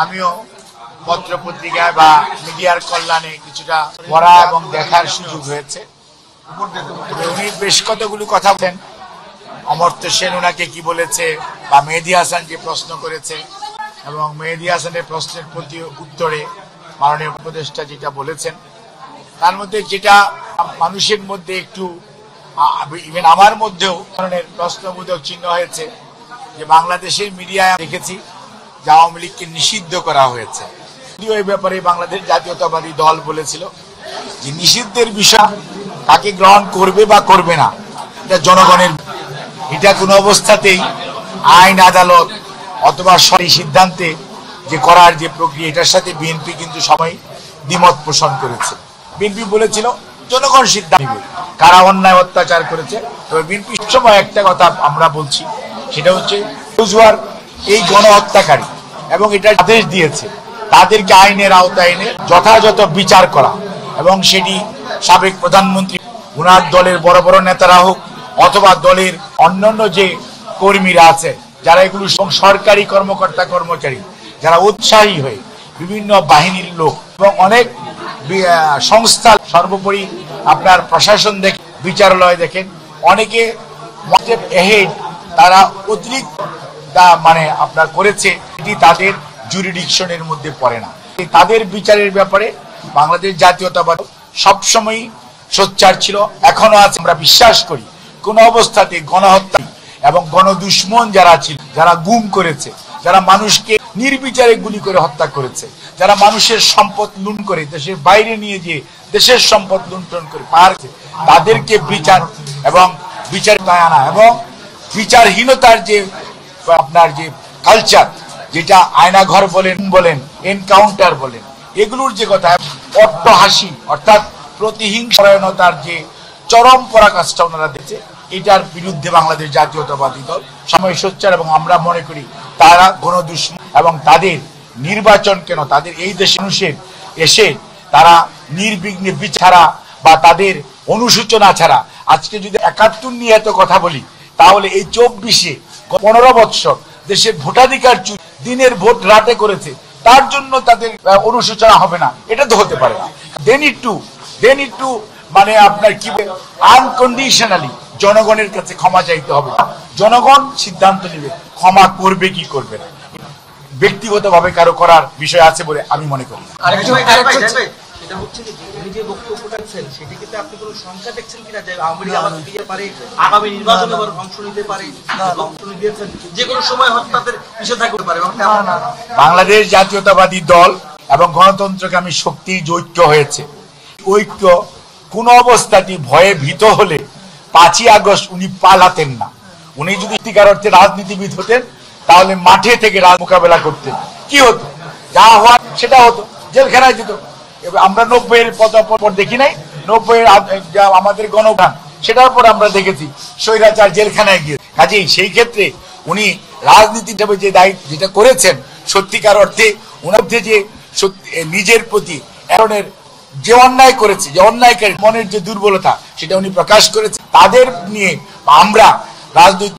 আমিও পত্র পত্রিকায় বা মিডিয়ার কল্যাণে কিছুটা পড়া এবং দেখার সুযোগ হয়েছে। উনি বেশ কতগুলো কথা বলেন। অমর্ত্য সেন ওনাকে কি বলেছে, বা মেহেদী হাসান যে প্রশ্ন করেছে এবং মেহেদী হাসানের প্রশ্নের প্রতি উত্তরে মাননীয় উপদেষ্টা যেটা বলেছেন, তার মধ্যে যেটা মানুষের মধ্যে একটু ইভেন আমার মধ্যেও ধরনের প্রশ্নবোধক চিহ্ন হয়েছে যে বাংলাদেশের মিডিয়ায় দেখেছি যে আওয়ামী লীগকে নিষিদ্ধ করা হয়েছে। যদিও এই ব্যাপারে বাংলাদেশ জাতীয়তাবাদী দল বলেছিল যে নিষিদ্ধের বিষয় তাকে গ্রহণ করবে বা করবে না এটা জনগণের, এটা কোনো অবস্থাতেই আইন আদালত অথবা সরকারি সিদ্ধান্তে যে করার যে প্রক্রিয়া, এটার সাথে বিএনপি কিন্তু সবাই দ্বিমত পোষণ করেছে। বিএনপি বলেছিল জনগণ সিদ্ধান্ত নেবে কারা অন্যায় অত্যাচার করেছে। তবে বিএনপি সময় একটা কথা আমরা বলছি, সেটা হচ্ছে এই গণহত্যাকারী এবং এটা আদেশ দিয়েছে তাদেরকে আইনের আওতায় এনে যথাযথ বিচার করা, এবং সেটি সাবেক প্রধানমন্ত্রী ওনার দলের বড় বড় নেতারা হোক অথবা দলের অন্যান্য যে কর্মীরা আছে যারা এগুলো সরকারি কর্মকর্তা কর্মচারী যারা উৎসাহী হয়ে বিভিন্ন বাহিনীর লোক এবং অনেক সংস্থা, সর্বোপরি আপনার প্রশাসন দেখেন, বিচারালয় দেখেন, অনেকে তারা অতিরিক্ত মানে আপনার করেছে, এটি তাদের জুরিডিকশনের মধ্যে পড়ে না। তাদের বিচারের ব্যাপারে বাংলাদেশ জাতীয়তাবাদী সবসময় সোচ্চার ছিল, এখনো আছে। আমরা বিশ্বাস করি কোন অবস্থাতে গণহত্যা এবং গণদুশ্মন যারা ছিল, যারা গুম করেছে, যারা মানুষকে নির্বিচারে গুলি করে হত্যা করেছে, যারা মানুষের সম্পদ লুণ্ঠন করে দেশের বাইরে নিয়ে গিয়ে দেশের সম্পদ লুণ্ঠন করে পারছে, তাদেরকে বিচার এবং বিচার আনা এবং বিচারহীনতার যে আপনার যে কালচার, যেটা আয়নাঘর বলেন এনকাউন্টার বলেন, এগুলোর যে কথা অট্টহাসি অর্থাৎ প্রতিহিংসার যে চরম পরাকাষ্ঠা ওনারা দেখছে, এটার বিরুদ্ধে বাংলাদেশ জাতীয়তাবাদী দল সময় সোচ্চার। এবং আমরা মনে করি তারা গণদুশ্মন এবং তাদের নির্বাচন কেন, তাদের এই দেশের মানুষের এসে তারা নির্বিঘ্নে বিচারা বা তাদের অনুসূচনা ছাড়া, আজকে যদি ৭১ নিয়ে এত কথা বলি তাহলে এই ২৪-এ ১৫ বৎসর দেশের ভোটাধিকার দিনের ভোট রাতে করেছে, তার জন্য তাদের অনুসূচনা হবে না, এটা তো হতে পারে না। দে নিড টু মানে আপনার কি আনকন্ডিশনালি জনগণের কাছে ক্ষমা চাইতে হবে। জনগণ সিদ্ধান্ত নেবে ক্ষমা করবে কি করবে না, ব্যক্তিগতভাবে কারো করার বিষয় আছে বলে আমি মনে করি না। বাংলাদেশ জাতীয়তাবাদী দল এবং গণতন্ত্রকামী শক্তির যে ঐক্য হয়েছে, ঐক্য কোন অবস্থাতেই ভয়ে ভীত হলে ৫ই আগস্ট উনি পালাতেন না। উনি যদি সত্যিকার অর্থে রাজনীতিবিদ হতেন তাহলে মাঠে থেকে মোকাবেলা করতেন। কি হতো, যা হওয়ার সেটা হতো, জেলখানায় যেত। আমরা ৯০-এর পর দেখি নাই, ৯০-এর আমাদের গণঅভ্যুত্থান সেটার পর আমরা দেখেছি স্বৈরাচার জেলখানায় গিয়ে। কাজেই সেই ক্ষেত্রে উনি রাজনীতি হিসেবে যে দায়িত্ব যেটা করেছেন, সত্যিকার অর্থে ওনার যে নিজের প্রতি এরনের যে অন্যায় করেছে, যে অন্যায়কারী মনের যে দুর্বলতা, সেটা উনি প্রকাশ করেছে। তাদের নিয়ে আমরা রাজনৈতিক